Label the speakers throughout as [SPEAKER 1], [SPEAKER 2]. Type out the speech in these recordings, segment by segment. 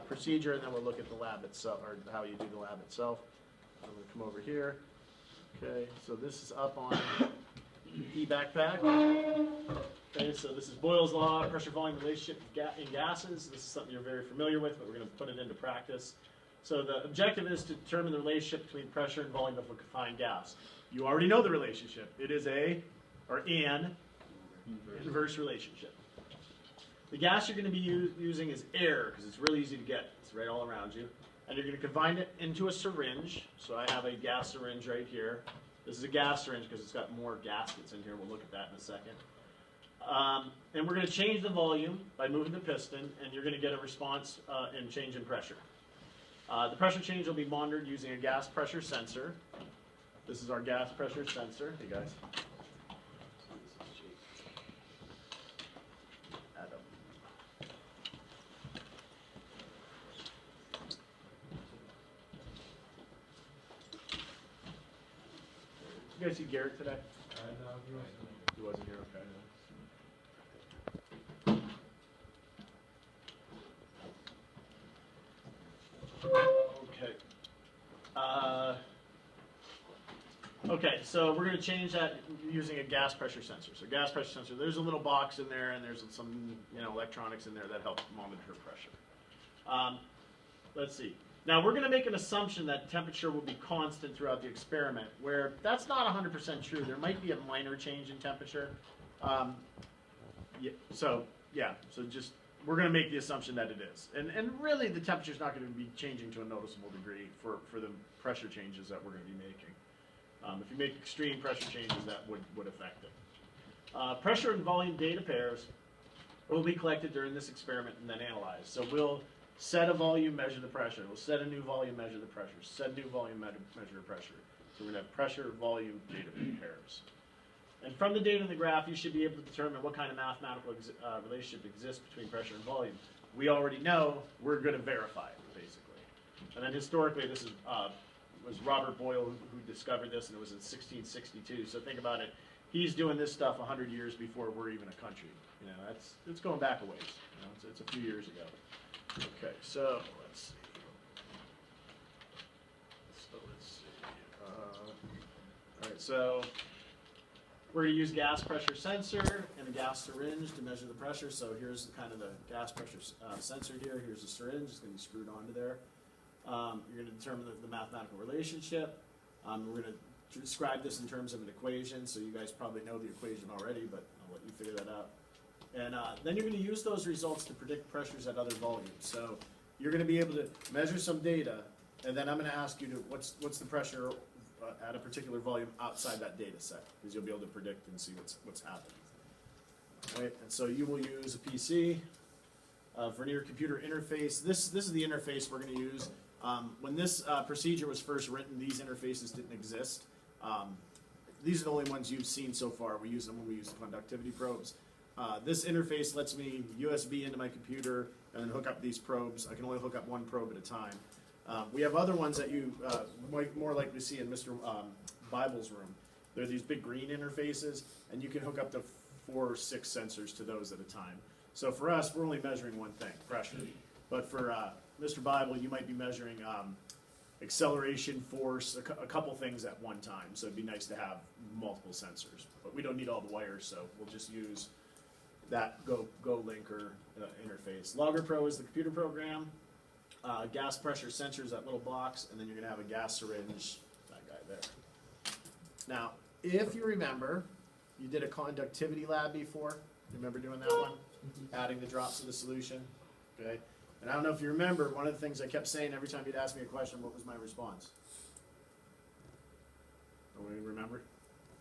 [SPEAKER 1] procedure, and then we'll look at the lab itself, or how you do the lab itself. I'm going to come over here. Okay, so this is up on e-backpack. Okay, so this is Boyle's law, pressure volume relationship in gases. This is something you're very familiar with, but we're going to put it into practice. So the objective is to determine the relationship between pressure and volume of a confined gas. You already know the relationship. It is an inverse relationship. The gas you're going to be using is air, because it's really easy to get. It's right all around you. And you're going to combine it into a syringe. So I have a gas syringe right here. This is a gas syringe because it's got more gaskets in here. We'll look at that in a second. And we're going to change the volume by moving the piston, and you're going to get a response and change in pressure. The pressure change will be monitored using a gas pressure sensor. This is our gas pressure sensor. Hey guys. You guys see Garrett today?
[SPEAKER 2] No,
[SPEAKER 1] He wasn't here, okay. Okay, so we're going to change that using a gas pressure sensor. So gas pressure sensor, there's a little box in there, and there's some electronics in there that help monitor pressure. Let's see. Now we're going to make an assumption that temperature will be constant throughout the experiment, where that's not 100% true. There might be a minor change in temperature. So just we're going to make the assumption that it is. And really the temperature is not going to be changing to a noticeable degree for the pressure changes that we're going to be making. If you make extreme pressure changes, that would affect it. Pressure and volume data pairs will be collected during this experiment and then analyzed. So we'll set a volume, measure the pressure. We'll set a new volume, measure the pressure. Set a new volume, measure the pressure. So we're going to have pressure, volume, data pairs. And from the data in the graph, you should be able to determine what kind of mathematical relationship exists between pressure and volume. We already know. We're going to verify it, basically. And then historically, this is was Robert Boyle who discovered this, and it was in 1662. So think about it. He's doing this stuff 100 years before we're even a country. It's going back a ways. It's a few years ago. Okay, so let's see. All right, so we're going to use gas pressure sensor and a gas syringe to measure the pressure. So here's kind of the gas pressure sensor here. Here's the syringe. It's going to be screwed onto there. You're going to determine the mathematical relationship. We're going to describe this in terms of an equation. So you guys probably know the equation already, but I'll let you figure that out. And then you're going to use those results to predict pressures at other volumes. So you're going to be able to measure some data, and then I'm going to ask you to what's the pressure at a particular volume outside that data set, because you'll be able to predict and see what's happening. Right? And so you will use a PC, vernier computer interface. This is the interface we're going to use. When this procedure was first written, these interfaces didn't exist. These are the only ones you've seen so far. We use them when we use the conductivity probes. This interface lets me USB into my computer and then hook up these probes. I can only hook up one probe at a time. We have other ones that you might more likely see in Mr. Bible's room. They're these big green interfaces, and you can hook up to 4 or 6 sensors to those at a time. So for us, we're only measuring one thing, pressure. But for Mr. Bible, you might be measuring acceleration, force, a couple things at one time. So it'd be nice to have multiple sensors. But we don't need all the wires, so we'll just use that GoLinker interface. Logger Pro is the computer program. Gas pressure sensor is that little box, and then you're going to have a gas syringe, that guy there. Now, if you remember, you did a conductivity lab before. Remember doing that one? Adding the drops to the solution. Okay. And I don't know if you remember, one of the things I kept saying every time you'd ask me a question, what was my response? Nobody remember?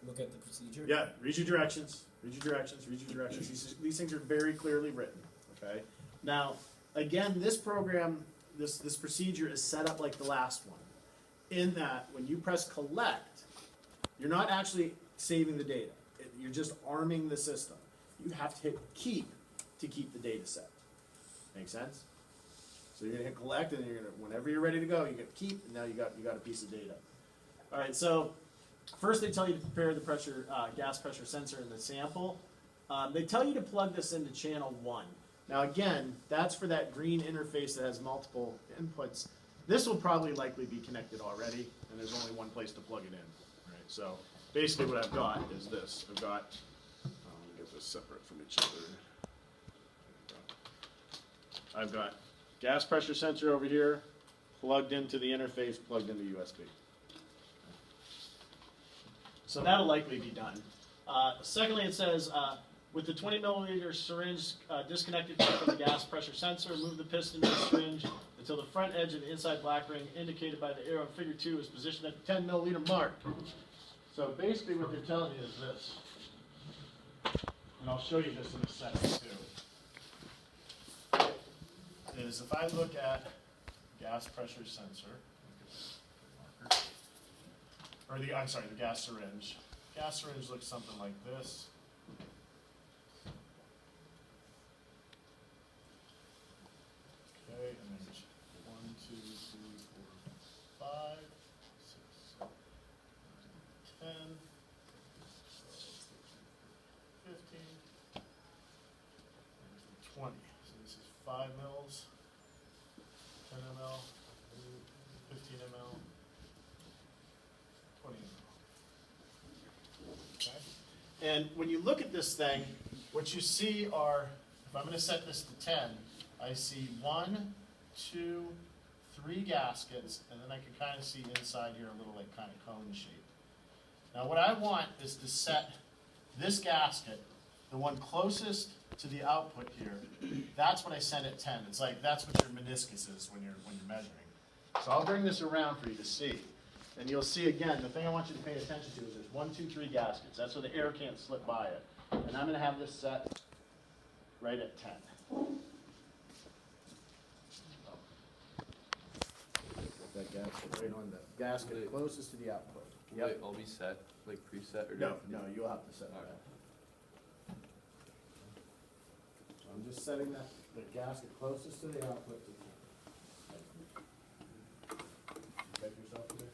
[SPEAKER 2] Look at the procedure.
[SPEAKER 1] Yeah, read your directions, read your directions, read your directions. These things are very clearly written, okay? Now, again, this program, this procedure is set up like the last one, in that when you press collect, you're not actually saving the data. You're just arming the system. You have to hit keep to keep the data set. Make sense? So you're going to hit collect, and then you're going to, whenever you're ready to go, you get keep, and now you got a piece of data. All right, so first they tell you to prepare the pressure, gas pressure sensor in the sample. They tell you to plug this into channel 1. Now again, that's for that green interface that has multiple inputs. This will probably likely be connected already, and there's only one place to plug it in. Right? So basically what I've got is this. I've got, let me get this separate from each other. I've got gas pressure sensor over here, plugged into the interface, plugged into USB. So that'll likely be done. Secondly, it says, with the 20 milliliter syringe disconnected from the gas pressure sensor, move the piston of the syringe until the front edge of the inside black ring indicated by the arrow in figure 2 is positioned at the 10 milliliter mark. So basically what they're telling you is this. And I'll show you this in a second too. Is if I look at gas pressure sensor, or the gas syringe. Gas syringe looks something like this. Okay, and there's 1, 2, 3, 4, 5, 6, 7, 10, 15, and 20. So this is 5 mils, 10 ml, 15 ml, 20 ml. Okay. And when you look at this thing, what you see are, if I'm going to set this to 10, I see 1, 2, 3 gaskets, and then I can kind of see inside here a little like kind of cone shape. Now what I want is to set this gasket, the one closest to the output here, that's what I set at 10. It's like that's what your meniscus is when you're measuring. So I'll bring this around for you to see. And you'll see again, the thing I want you to pay attention to is there's 1, 2, 3 gaskets. That's so the air can't slip by it. And I'm going to have this set right at 10. That gasket right on the gasket closest to the output.
[SPEAKER 3] Will it all be set, like preset, or
[SPEAKER 1] No, you'll have to set
[SPEAKER 3] Alright.
[SPEAKER 1] that. So I'm just setting that the gasket closest to the output. Check yourself there.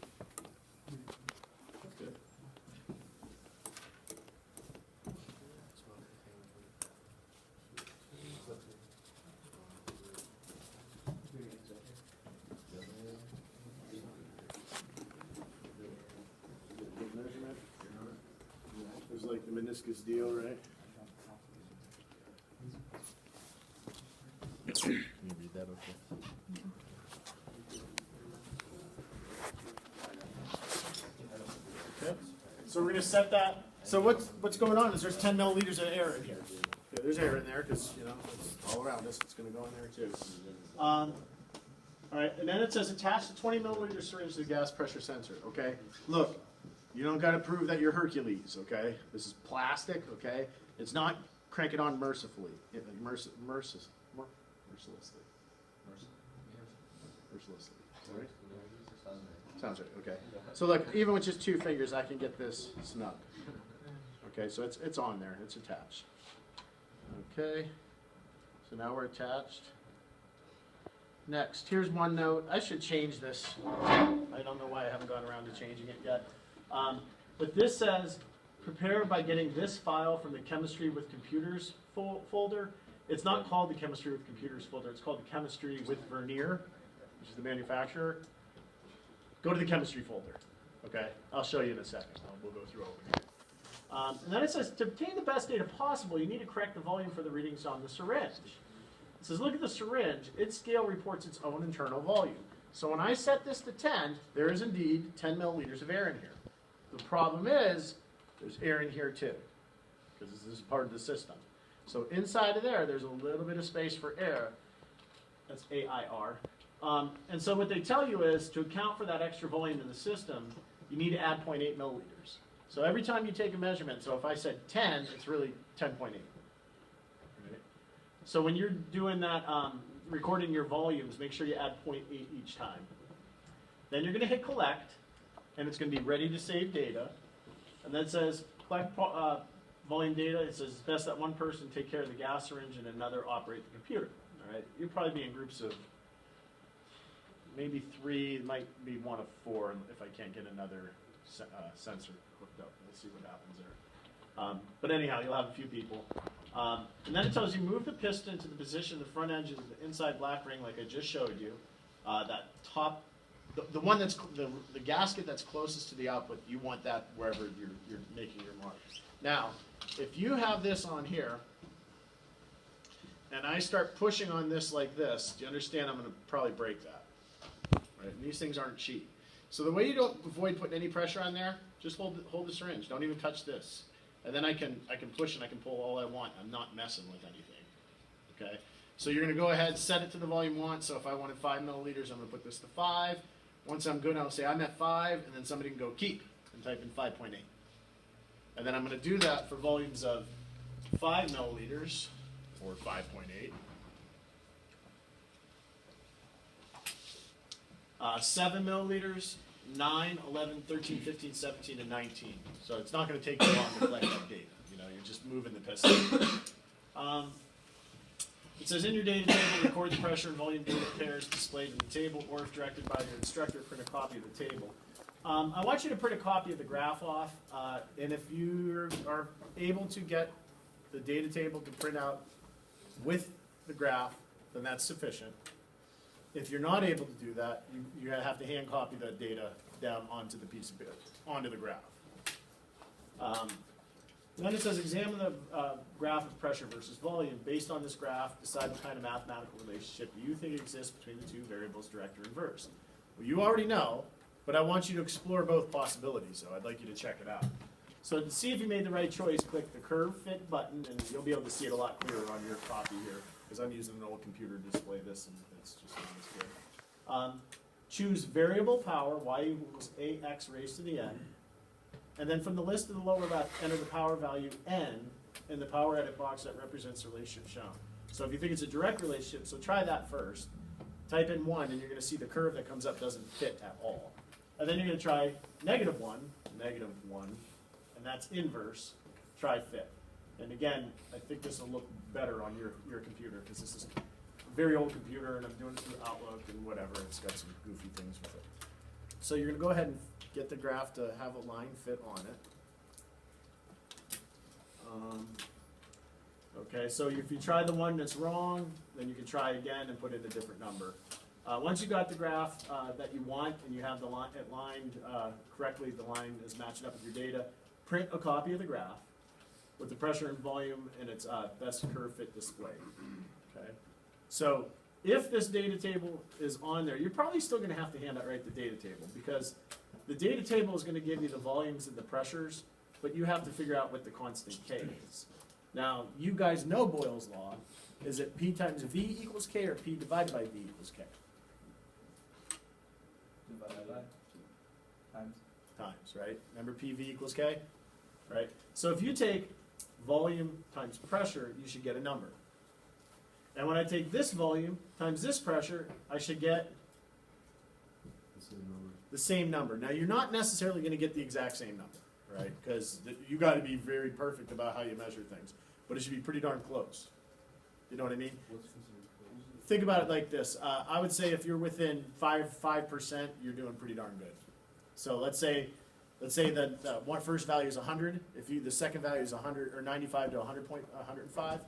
[SPEAKER 1] That's good. Measurement. There's like the meniscus deal, right? Can you read that okay? Okay. So we're going to set that. So what's going on is there's 10 milliliters of air in here. Yeah, there's air in there because, you know, it's all around us. It's going to go in there too. All right, and then it says attach the 20 milliliter syringe to the gas pressure sensor, okay? Look, you don't got to prove that you're Hercules, okay? This is plastic, okay? It's not crank it on mercifully. Mercilessly. Right? Sounds right, okay. So look, even with just 2 fingers, I can get this snug. Okay, so it's on there, it's attached. Okay, so now we're attached. Next, here's one note. I should change this. I don't know why I haven't gone around to changing it yet. But this says, prepare by getting this file from the Chemistry with Computers folder. It's not called the Chemistry with Computers folder. It's called the Chemistry with Vernier, which is the manufacturer. Go to the Chemistry folder. Okay, I'll show you in a second. We'll go through over here. And then it says, to obtain the best data possible, you need to correct the volume for the readings on the syringe. It says, look at the syringe. Its scale reports its own internal volume. So when I set this to 10, there is indeed 10 milliliters of air in here. The problem is, there's air in here too, because this is part of the system. So inside of there, there's a little bit of space for air. That's AIR. And so what they tell you is, to account for that extra volume in the system, you need to add 0.8 milliliters. So every time you take a measurement, so if I said 10, it's really 10.8. Right? So when you're doing that, recording your volumes, make sure you add 0.8 each time. Then you're going to hit collect, and it's going to be ready to save data. And then it says collect volume data. It says it's best that one person take care of the gas syringe and another operate the computer. All right, you'll probably be in groups of maybe 3. It might be 1 of 4 if I can't get another sensor hooked up. We'll see what happens there. But anyhow, you'll have a few people. And then it tells you move the piston to the position of the front edge of the inside black ring like I just showed you. That top, the one that's, the gasket that's closest to the output, you want that wherever you're making your mark. Now, if you have this on here, and I start pushing on this like this, do you understand I'm going to probably break that? Right? And these things aren't cheap. So the way you don't avoid putting any pressure on there, just hold the syringe. Don't even touch this. And then I can push and I can pull all I want. I'm not messing with anything. Okay? So you're going to go ahead, set it to the volume you want. So if I wanted 5 milliliters, I'm going to put this to 5. Once I'm good, I'll say I'm at 5, and then somebody can go keep and type in 5.8. And then I'm going to do that for volumes of 5 milliliters or 5.8. 7 milliliters, 9, 11, 13, 15, 17, and 19. So it's not going to take you long to collect that data. You know, you're just moving the piston. It says in your data table, record the pressure and volume data pairs displayed in the table, or if directed by your instructor, print a copy of the table. I want you to print a copy of the graph off, and if you are able to get the data table to print out with the graph, then that's sufficient. If you're not able to do that, you have to hand copy that data down onto the piece of paper, onto the graph. Then it says examine the graph of pressure versus volume. Based on this graph, decide what kind of mathematical relationship you think exists between the two variables, direct or inverse. Well, you already know, but I want you to explore both possibilities, so I'd like you to check it out. So to see if you made the right choice, click the curve fit button, and you'll be able to see it a lot clearer on your copy here, because I'm using an old computer to display this, and it's just not as good. Choose variable power, y equals ax raised to the n. And then from the list to the lower left, enter the power value n in the power edit box that represents the relationship shown. So if you think it's a direct relationship, so try that first. Type in 1, and you're going to see the curve that comes up doesn't fit at all. And then you're going to try -1, -1, and that's inverse. Try fit. And again, I think this will look better on your computer, because this is a very old computer, and I'm doing it through Outlook and whatever. It's got some goofy things with it. So you're going to go ahead and get the graph to have a line fit on it. Okay, so if you try the one that's wrong, then you can try again and put in a different number. Once you got the graph that you want and you have the line it lined correctly, the line is matching up with your data, print a copy of the graph with the pressure and volume and its best curve fit display. Okay, so if this data table is on there, you're probably still going to have to hand out the data table, because the data table is going to give you the volumes and the pressures, but you have to figure out what the constant K is. Now, you guys know Boyle's law. Is it P times V equals K or P divided by V equals K?
[SPEAKER 2] Divided by
[SPEAKER 1] Times, right? Remember PV equals K? Right? So if you take volume times pressure, you should get a number. And when I take this volume times this pressure, I should get the same number. Now, you're not necessarily going to get the exact same number, right? Because you got to be very perfect about how you measure things. But it should be pretty darn close. You know what I mean? Think about it like this. I would say if you're within 5%, you're doing pretty darn good. So let's say that one first value is 100. If the second value is 100 or 95 to 105,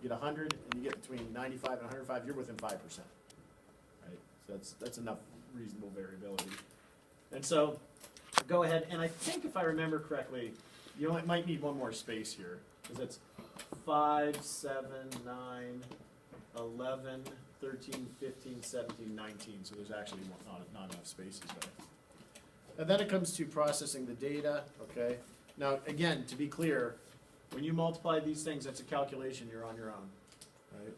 [SPEAKER 1] you get 100, and you get between 95 and 105. You're within 5%. Right? So that's enough reasonable variability. And so go ahead, and I think if I remember correctly, you might need one more space here, because it's 5, 7, 9, 11, 13, 15, 17, 19. So there's actually not enough spaces there. And then it comes to processing the data. Okay. Now, again, to be clear, when you multiply these things, that's a calculation. You're on your own. Right?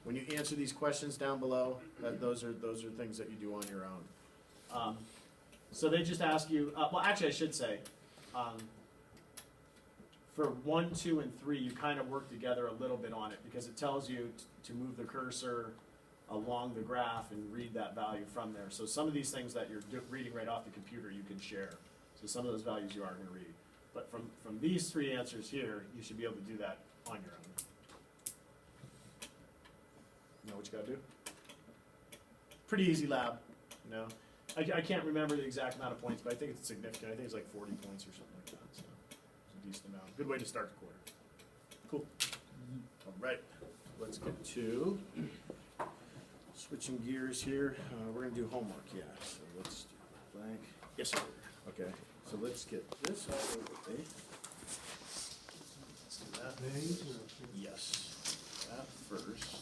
[SPEAKER 1] When you answer these questions down below, those are things that you do on your own. So they just ask you. Well, actually, I should say. For 1, 2, and 3, you kind of work together a little bit on it, because it tells you to move the cursor along the graph and read that value from there. So some of these things that you're reading right off the computer, you can share. So some of those values you are going to read. But from these 3 answers here, you should be able to do that on your own. You know what you got to do? Pretty easy lab, you know. I can't remember the exact amount of points, but I think it's significant. I think it's like 40 points or something like that. So it's a decent amount. Good way to start the quarter. Cool. All right, let's get to switching gears here. We're gonna do homework, yeah. So let's do blank. Yes, sir. Okay, so let's get this out of the way. Let's do that. Yes, that first.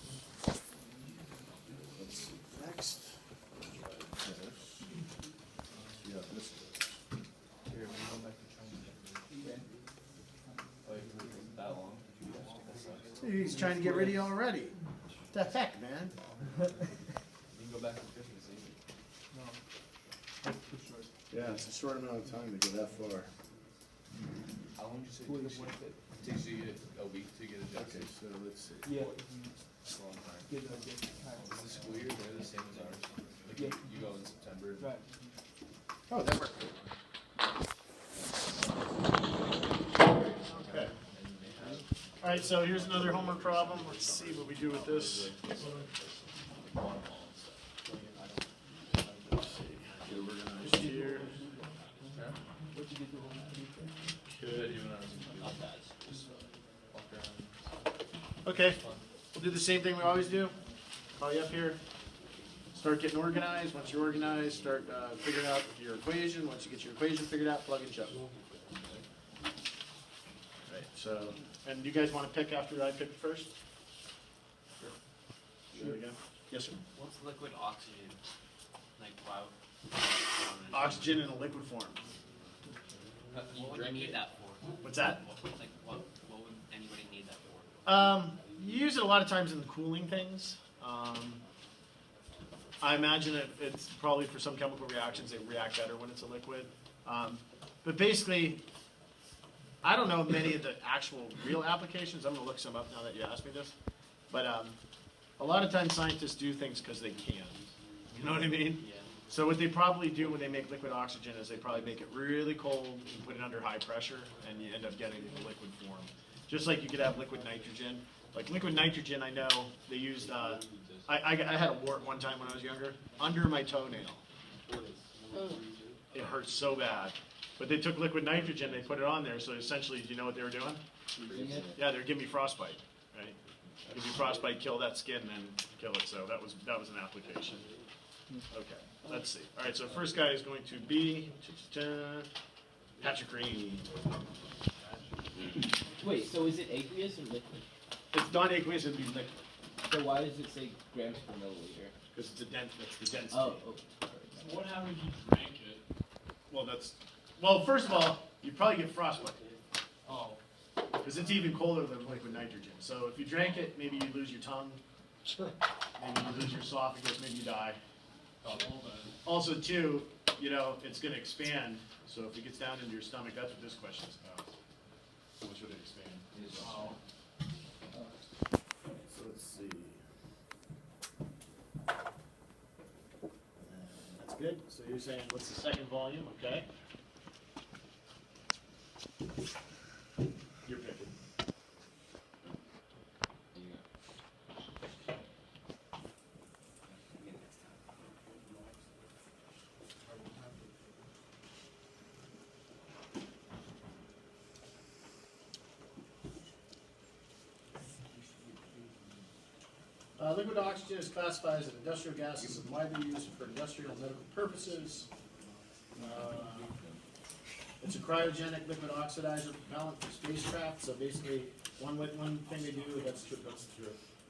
[SPEAKER 1] Let's see, next. Yes. See how this goes.
[SPEAKER 3] Here, we go back to China. Oh, you can take that long? That sucks.
[SPEAKER 1] He's trying to get rid of you already. The heck, man?
[SPEAKER 3] You can go back to Christmas Eve.
[SPEAKER 1] Yeah, it's a short amount of time to go that far.
[SPEAKER 3] How long did you say it takes you a week to get adjusted?
[SPEAKER 1] Okay, so let's see.
[SPEAKER 4] Yeah.
[SPEAKER 3] It's a long time.
[SPEAKER 4] Give it a good time.
[SPEAKER 3] Is the school year, they're the same as ours? Like,
[SPEAKER 4] Yeah.
[SPEAKER 3] you go in September?
[SPEAKER 4] Right.
[SPEAKER 1] Oh, that worked. Okay. All right, so here's another homework problem. Let's see what we do with this. Let's see. Get organized here.
[SPEAKER 4] What you get to
[SPEAKER 3] Good, even ours. Not bad. Just walk around.
[SPEAKER 1] Okay, we'll do the same thing we always do. Call you up here. Start getting organized. Once you're organized, start figuring out your equation. Once you get your equation figured out, plug and shove. Right, so, and you guys want to pick after I pick first? Sure. There we go. Yes, sir.
[SPEAKER 5] What's liquid oxygen? Like, wow.
[SPEAKER 1] Oxygen in a liquid form.
[SPEAKER 5] What would you need that for?
[SPEAKER 1] What's that?
[SPEAKER 5] What would anybody need that for?
[SPEAKER 1] You use it a lot of times in cooling things. I imagine it's probably for some chemical reactions, they react better when it's a liquid. But basically, I don't know many of the actual real applications. I'm going to look some up now that you asked me this. But a lot of times scientists do things because they can. You know what I mean?
[SPEAKER 5] Yeah.
[SPEAKER 1] So what they probably do when they make liquid oxygen is they probably make it really cold and put it under high pressure, and you end up getting the liquid form. Just like you could have liquid nitrogen. Like liquid nitrogen, I know they used. I had a wart one time when I was younger under my toenail. It hurt so bad. But they took liquid nitrogen, they put it on there. So essentially, do you know what they were doing? Yeah, they were giving me frostbite. Right? Give me frostbite, kill that skin, and then kill it. So that was an application. Okay, let's see. All right, so first guy is going to be Patrick Green.
[SPEAKER 4] Wait, so is it aqueous or liquid?
[SPEAKER 1] It's not aqueous, it'd be liquid.
[SPEAKER 4] So why does it say grams per milliliter?
[SPEAKER 1] Because it's the density.
[SPEAKER 4] Oh,
[SPEAKER 5] What happens if you drank it?
[SPEAKER 1] Well, first of all, you probably get frostbite.
[SPEAKER 5] Oh.
[SPEAKER 1] Because it's even colder than liquid nitrogen. So if you drank it, maybe you lose your tongue. Maybe you lose your esophagus, maybe you die. Also, too, it's going to expand. So if it gets down into your stomach, that's what this question is about. How much would it expand?
[SPEAKER 5] Oh.
[SPEAKER 1] So let's see. That's good. So you're saying, what's the second volume? Okay. You're picking. Liquid oxygen is classified as an industrial gas and is widely used for industrial and medical purposes. It's a cryogenic liquid oxidizer propellant for spacecraft. So basically, one thing they do, that's true.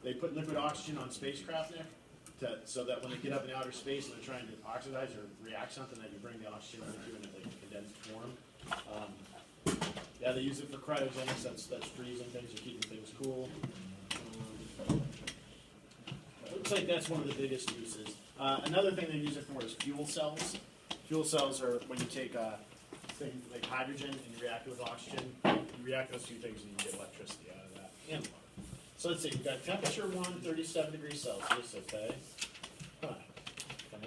[SPEAKER 1] They put liquid oxygen on spacecraft, Nick, so that when they get up in outer space and they're trying to oxidize or react something, that you bring the oxygen into in like a condensed form. Yeah, they use it for cryogenics. That's freezing things or keeping things cool. Looks like that's one of the biggest uses. Another thing they use it for is fuel cells. Fuel cells are when you take things like hydrogen and you react it with oxygen. You react those two things and you get electricity out of that and water. So let's see, we've got temperature 37 degrees Celsius, okay. Huh. Come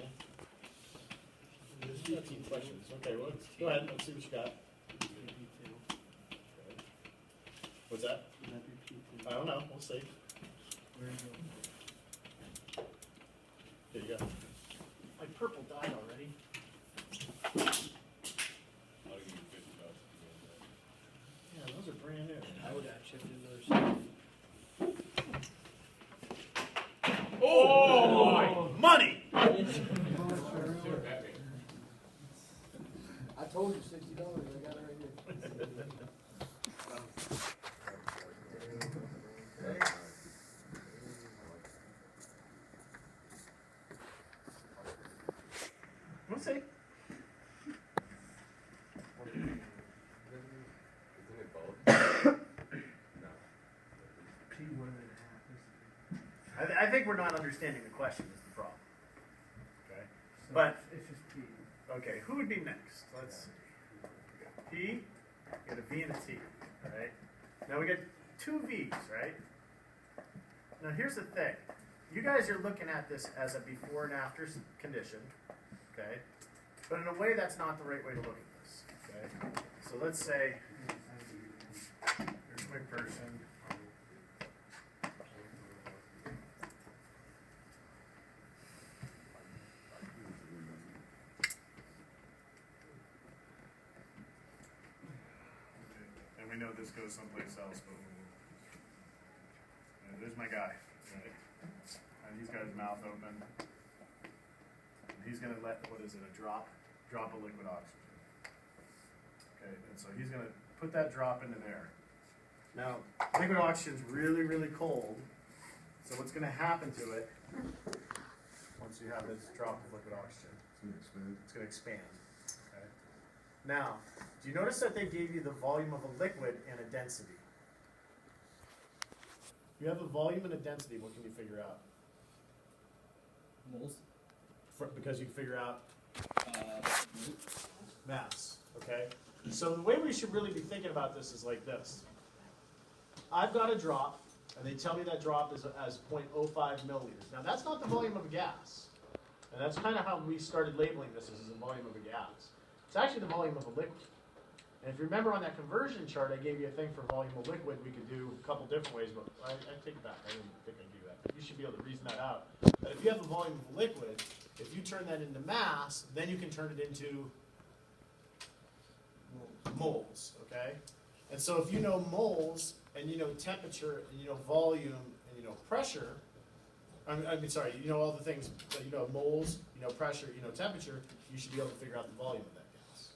[SPEAKER 1] in. 15 questions. Okay, well, go ahead, let's see what you got. What's that? I don't know, we'll see. There you go. My purple died already. Yeah, those are brand new.
[SPEAKER 5] I would have shifted those. See what that means.
[SPEAKER 2] I told you $60, I got it right here.
[SPEAKER 1] We'll see. I think we're not understanding the question is the problem. Okay, but
[SPEAKER 2] It's just P.
[SPEAKER 1] okay, who would be next? Let's see. P, we got a V and a T, right? Now we got two V's, right? Now here's the thing. You guys are looking at this as a before and after condition, okay? But in a way, that's not the right way to look at this, okay? So let's say, here's my person. And we know this goes someplace else, but there's my guy, right? And he's got his mouth open. And he's gonna let, what is it, a drop of liquid oxygen. Okay, and so he's gonna put that drop into there. Now, liquid oxygen's really, really cold. So what's gonna happen to it, once you have this drop of liquid oxygen? It's gonna expand. Okay. Now, do you notice that they gave you the volume of a liquid and a density? You have a volume and a density, what can you figure out?
[SPEAKER 4] Moles.
[SPEAKER 1] Because you can figure out mass, okay? So the way we should really be thinking about this is like this. I've got a drop, and they tell me that drop is as 0.05 milliliters. Now that's not the volume of a gas. And that's kind of how we started labeling this as the volume of a gas. It's actually the volume of a liquid. And if you remember on that conversion chart, I gave you a thing for volume of liquid. We could do a couple different ways, but I take it back. I didn't think I'd do that. But you should be able to reason that out. That if you have a volume of a liquid, if you turn that into mass, then you can turn it into moles, okay? And so if you know moles, and you know temperature, and you know volume, and you know pressure, I mean, sorry, you know all the things, you know moles, you know pressure, you know temperature, you should be able to figure out the volume of that gas.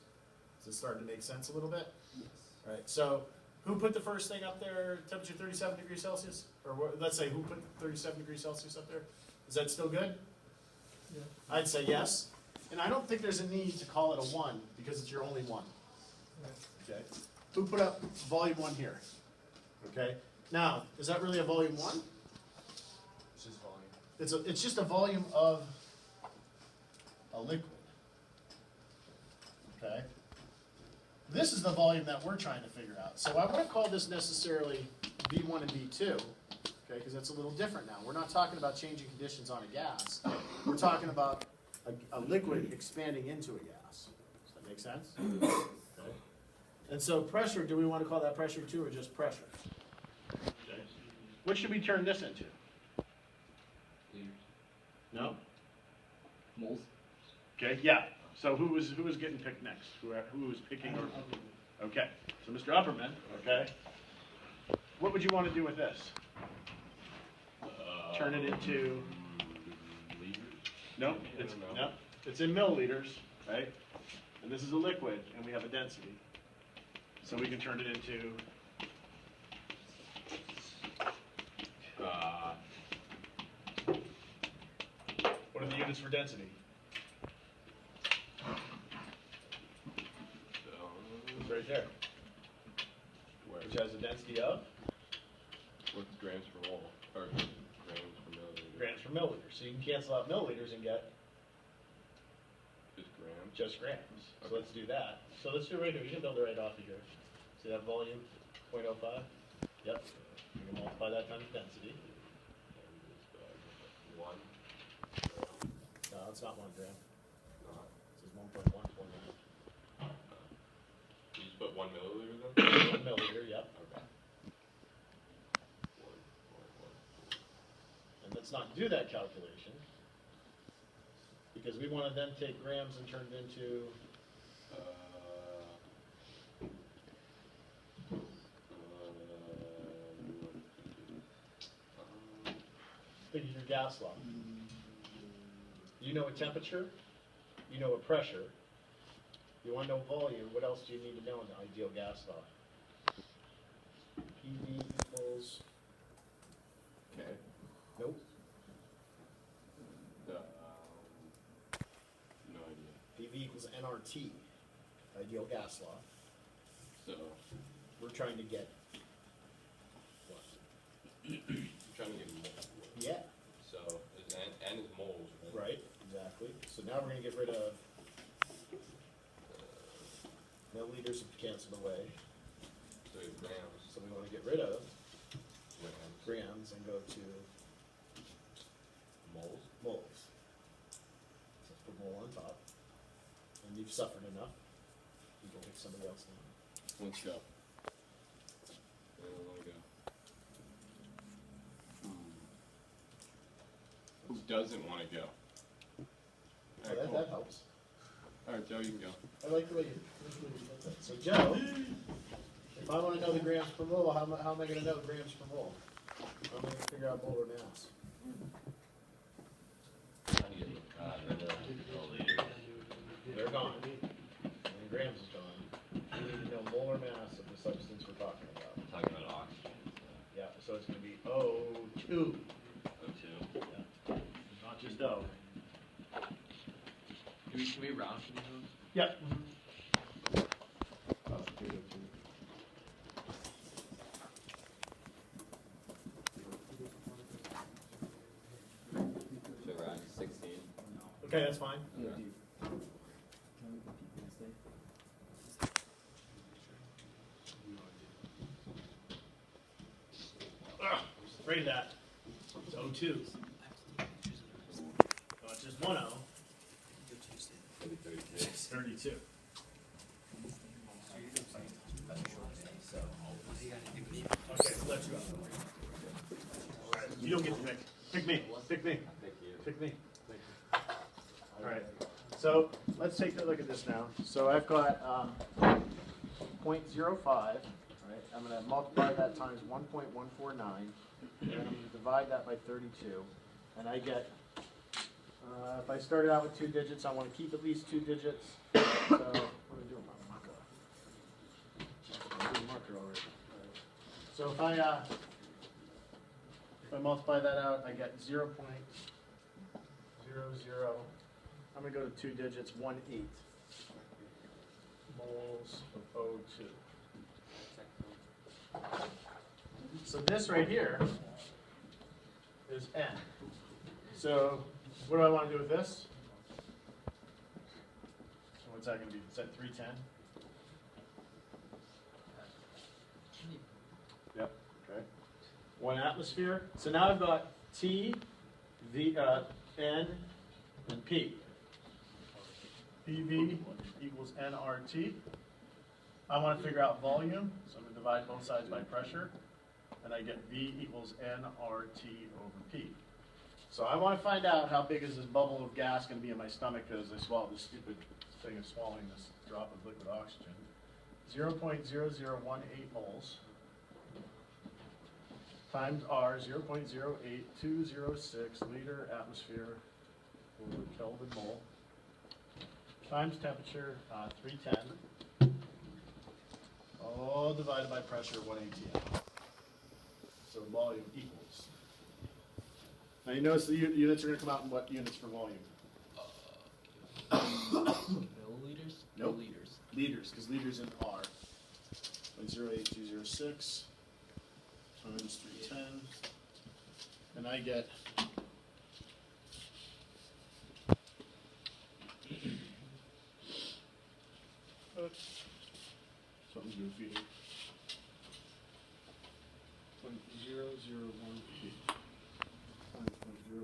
[SPEAKER 1] Is this starting to make sense a little bit?
[SPEAKER 4] Yes.
[SPEAKER 1] All right, so who put the first thing up there, temperature 37 degrees Celsius? Or let's say who put 37 degrees Celsius up there? Is that still good?
[SPEAKER 2] Yeah.
[SPEAKER 1] I'd say yes. And I don't think there's a need to call it a 1 because it's your only one. Okay. Who put up volume 1 here? Okay. Now, is that really a volume 1?
[SPEAKER 3] It's just volume.
[SPEAKER 1] It's just a volume of a liquid. Okay. This is the volume that we're trying to figure out. So I wouldn't call this necessarily V1 and V2, okay, because that's a little different now. We're not talking about changing conditions on a gas. We're talking about a liquid expanding into a gas. Does that make sense? Okay. And so pressure, do we want to call that pressure 2 or just pressure? Okay. What should we turn this into?
[SPEAKER 3] Liters.
[SPEAKER 1] No?
[SPEAKER 4] Moles.
[SPEAKER 1] Okay, yeah. So who was getting picked next? Who was picking? Or, okay. So Mr. Upperman. Okay. What would you want to do with this? Turn it into.
[SPEAKER 3] Liters.
[SPEAKER 1] No, it's in milliliters, right? And this is a liquid, and we have a density. So we can turn it into. What are the units for density? It's right there, which has a density of
[SPEAKER 3] What's grams per mole? Or grams per milliliter?
[SPEAKER 1] grams per milliliter. So you can cancel out milliliters and get
[SPEAKER 3] Just grams.
[SPEAKER 1] just grams. So
[SPEAKER 3] Okay.
[SPEAKER 1] let's do that. So let's do it right here. You can build it right off of here. See that volume, 0.05? Yep. You can multiply that times density.
[SPEAKER 3] And it's 1 gram.
[SPEAKER 1] No, it's not 1 gram.
[SPEAKER 3] Not.
[SPEAKER 1] This is 1.149.
[SPEAKER 3] You just put 1 milliliter then?
[SPEAKER 1] 1 milliliter, yep.
[SPEAKER 3] Okay. 1.1.
[SPEAKER 1] And let's not do that calculation because we want to then take grams and turn it into. Think of your gas law. You know a temperature, you know a pressure, you want to know volume, what else do you need to know in the ideal gas law? PV equals,
[SPEAKER 3] Okay.
[SPEAKER 1] nope,
[SPEAKER 3] The, no idea.
[SPEAKER 1] PV equals nRT, ideal gas law.
[SPEAKER 3] So,
[SPEAKER 1] We're trying to get what?
[SPEAKER 3] I'm trying to get moles.
[SPEAKER 1] Yeah,
[SPEAKER 3] So, is N is moles, right?
[SPEAKER 1] right, exactly. So now we're gonna get rid of milliliters have canceled away.
[SPEAKER 3] So it's grams.
[SPEAKER 1] So we wanna get rid of
[SPEAKER 3] Grams.
[SPEAKER 1] grams and go to
[SPEAKER 3] Moles.
[SPEAKER 1] moles. So let's put mole on top. And you've suffered enough. You can pick somebody else now.
[SPEAKER 3] Let's go. Where do we want to go? Who doesn't want to go?
[SPEAKER 1] Oh,
[SPEAKER 3] Alright,
[SPEAKER 1] that,
[SPEAKER 3] cool.
[SPEAKER 1] that helps.
[SPEAKER 3] Alright, Joe, you can go.
[SPEAKER 1] I like the way you did that. So Joe, if I wanna know the grams per mole, how am I gonna know the grams per mole? How am I gonna figure out molar mass? They're gone. And grams is gone. We need to know molar mass of the substance we're talking about.
[SPEAKER 6] Talking about oxygen.
[SPEAKER 1] Yeah, so it's gonna be O2.
[SPEAKER 6] O2.
[SPEAKER 1] Not just O.
[SPEAKER 6] Can we round for these?
[SPEAKER 1] Yep.
[SPEAKER 6] So around 16.
[SPEAKER 1] Okay, that's fine. Rate that. It's O2. So it's just one O. 32. Okay, we'll let you out. Alright, you don't get to pick. Pick me. Pick me. Pick me. Alright, so let's take a look at this now. So I've got 0.05, right? I'm going to multiply that times 1.149, and then I'm going to divide that by 32, and I get, if I started out with 2 digits, I want to keep at least 2 digits. So, what do I do with my marker? I'm doing marker already. So if I multiply that out, I get 0.00. I'm going to go to 2 digits, 1/8 moles of O2. So this right here is N. So what do I want to do with this? So what's that going to be? Is that 310? Yep. Okay. 1 atmosphere. So now I've got T, V, N, and P. PV equals nRT. I want to figure out volume, so I'm going to divide both sides by pressure, and I get V equals nRT over P. So I want to find out how big is this bubble of gas going to be in my stomach because I swallowed this stupid thing of swallowing this drop of liquid oxygen. 0.0018 moles times R, 0.08206 liter atmosphere over Kelvin mole, times temperature, 310, all divided by pressure, 1 atm. So volume equals. Now you notice the units are going to come out in what units for volume?
[SPEAKER 4] Milliliters?
[SPEAKER 1] Nope.
[SPEAKER 4] Liters.
[SPEAKER 1] Liters, because liters in R. 0.08206 times 310, and I get something's goofy here. 0.001 P times 0.08206.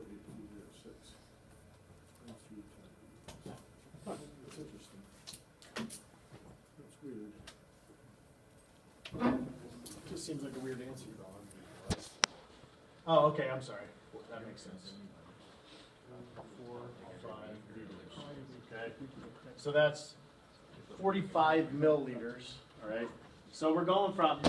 [SPEAKER 1] Huh, that's interesting. That's weird. Just seems like a weird answer, Don. Oh, okay, I'm sorry. That makes sense. 4, 5 liters. Okay, so that's 45 milliliters, all right? So we're going from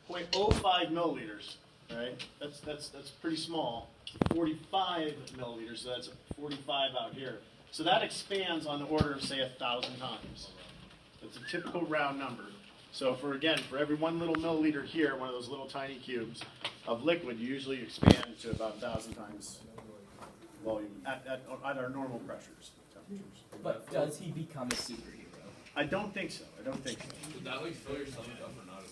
[SPEAKER 1] 0.05 milliliters right? That's pretty small. 45 milliliters, so that's 45 out here. So that expands on the order of, say, 1,000 times. That's a typical round number. So for every 1 little milliliter here, one of those little tiny cubes of liquid, you usually expand to about 1,000 times volume at our normal pressures, temperatures.
[SPEAKER 4] But does he become a superhero?
[SPEAKER 1] I don't think so. I don't think so.
[SPEAKER 6] Did that like fill your stomach up or not at